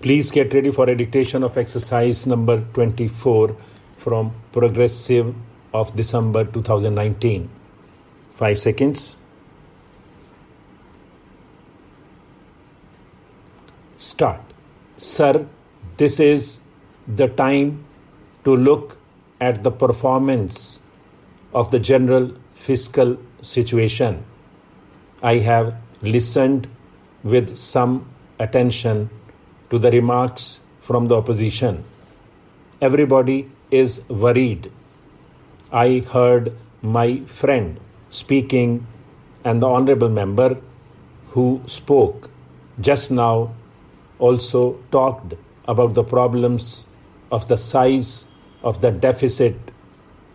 Please get ready for a dictation of exercise number 24 from Progressive of December 2019. 5 seconds. Start. Sir, this is the time to look at the performance of the general fiscal situation. I have listened with some attention to the remarks from the opposition. Everybody is worried. I heard my friend speaking and the honorable member who spoke just now also talked about the problems of the size of the deficit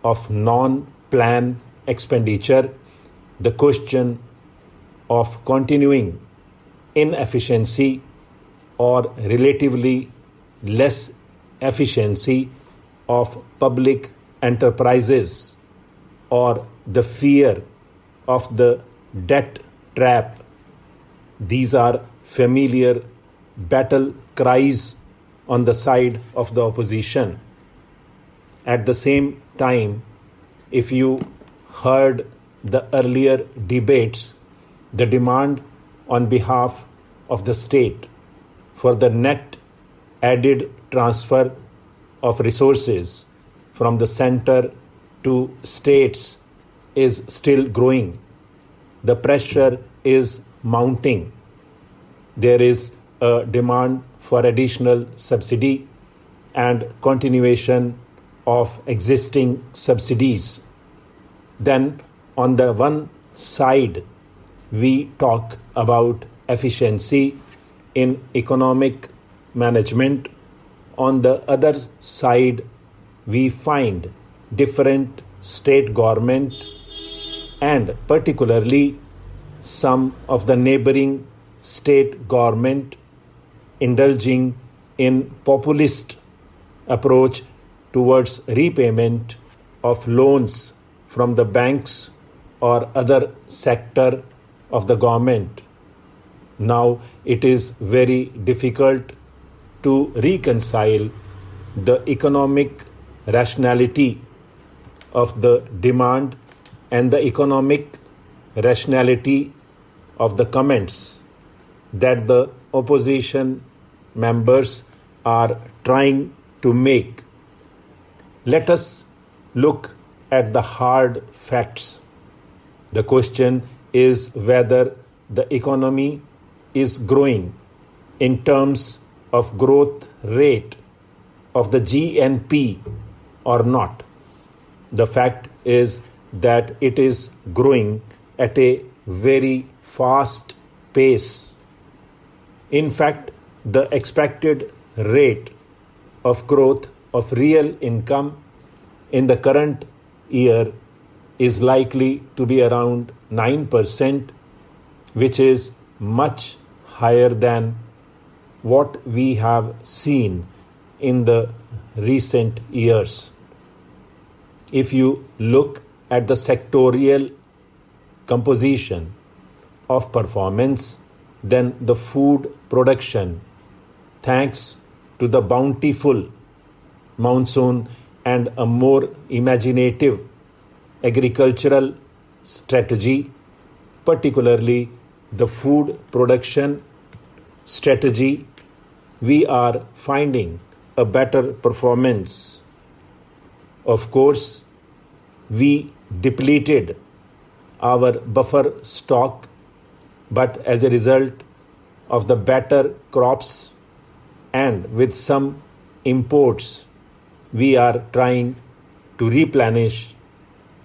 of non-plan expenditure, the question of continuing inefficiency or relatively less efficiency of public enterprises, or the fear of the debt trap. These are familiar battle cries on the side of the opposition. At the same time, if you heard the earlier debates, the demand on behalf of the state for the net added transfer of resources from the center to states is still growing. The pressure is mounting. There is a demand for additional subsidy and continuation of existing subsidies. Then, on the one side, we talk about efficiency in economic management. On the other side, we find different state government and particularly some of the neighboring state government indulging in populist approach towards repayment of loans from the banks or other sector of the government. Now it is very difficult to reconcile the economic rationality of the demand and the economic rationality of the comments that the opposition members are trying to make. Let us look at the hard facts. The question is whether the economy is growing in terms of growth rate of the GNP or not. The fact is that it is growing at a very fast pace. In fact, the expected rate of growth of real income in the current year is likely to be around 9%, which is much higher than what we have seen in the recent years. If you look at the sectorial composition of performance, then the food production, thanks to the bountiful monsoon and a more imaginative agricultural strategy, particularly the food production strategy, we are finding a better performance. Of course, we depleted our buffer stock, but as a result of the better crops and with some imports, we are trying to replenish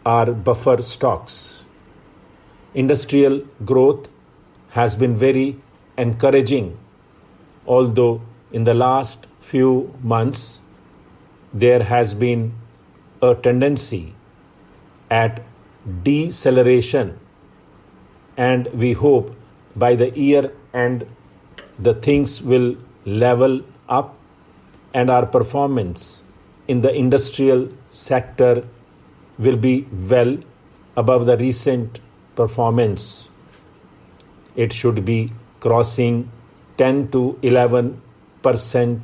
our buffer stocks. Industrial growth has been very encouraging, although in the last few months there has been a tendency at deceleration, and we hope by the year end the things will level up and our performance in the industrial sector will be well above the recent performance. It should be crossing 10 to 11 10%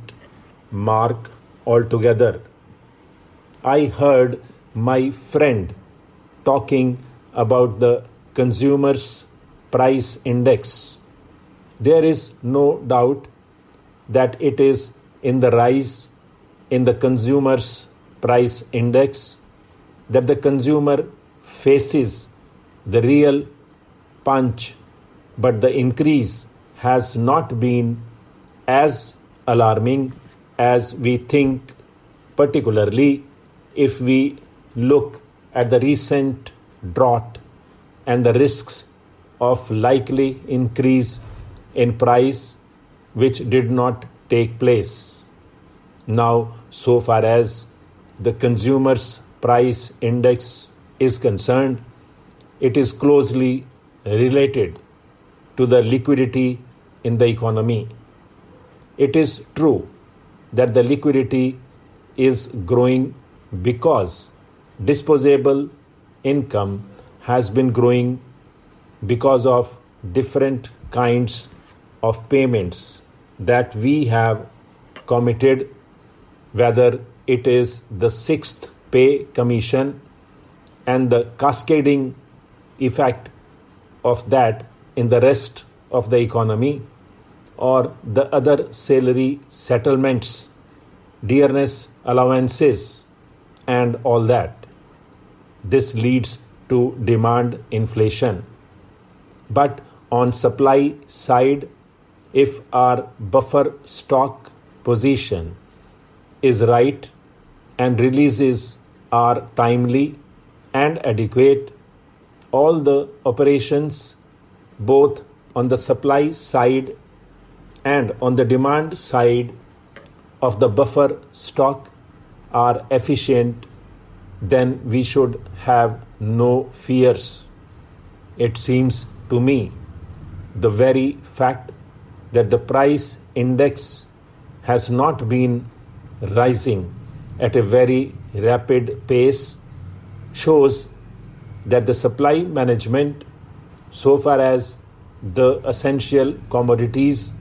mark altogether. I heard my friend talking about the consumer's price index. There is no doubt that it is in the rise in the consumer's price index, that the consumer faces the real punch, but the increase has not been as alarming as we think, particularly if we look at the recent drought and the risks of likely increase in price which did not take place. Now, so far as the consumer's price index is concerned, it is closely related to the liquidity in the economy. It is true that the liquidity is growing because disposable income has been growing because of different kinds of payments that we have committed, whether it is the sixth pay commission and the cascading effect of that in the rest of the economy, or the other salary settlements, dearness allowances, and all that. This leads to demand inflation. But on supply side, if our buffer stock position is right and releases are timely and adequate, all the operations both on the supply side and on the demand side of the buffer stock are efficient, then we should have no fears. It seems to me the very fact that the price index has not been rising at a very rapid pace shows that the supply management, so far as the essential commodities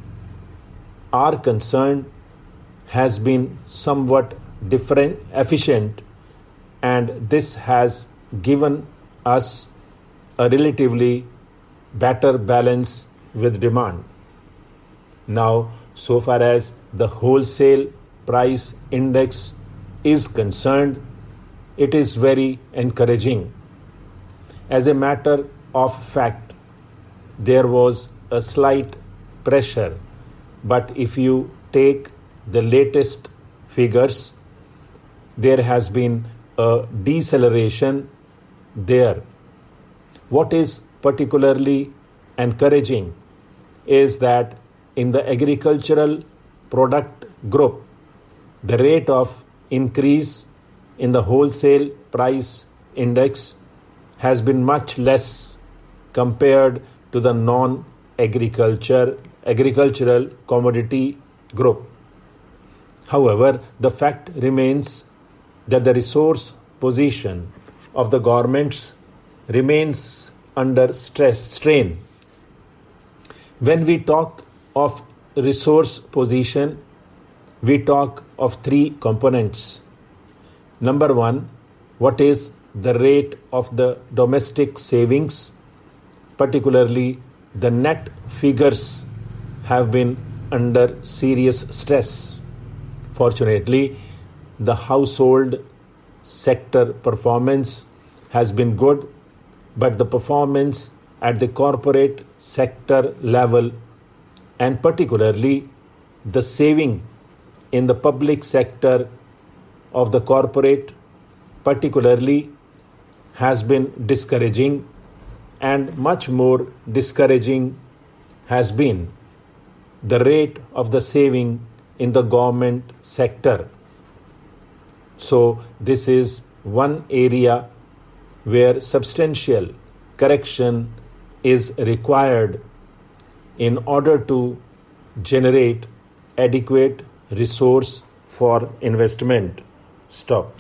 are concerned, has been somewhat efficient, and this has given us a relatively better balance with demand. Now, so far as the wholesale price index is concerned, it is very encouraging. As a matter of fact, there was a slight pressure, but if you take the latest figures, there has been a deceleration there. What is particularly encouraging is that in the agricultural product group, the rate of increase in the wholesale price index has been much less compared to the agricultural commodity group. However, the fact remains that the resource position of the governments remains under strain. When we talk of resource position, we talk of three components. Number one, what is the rate of the domestic savings, particularly the net figures have been under serious stress. Fortunately, the household sector performance has been good, but the performance at the corporate sector level, and particularly the saving in the public sector of the corporate particularly, has been discouraging, and much more discouraging has been the rate of the saving in the government sector. So this is one area where substantial correction is required in order to generate adequate resource for investment. Stop.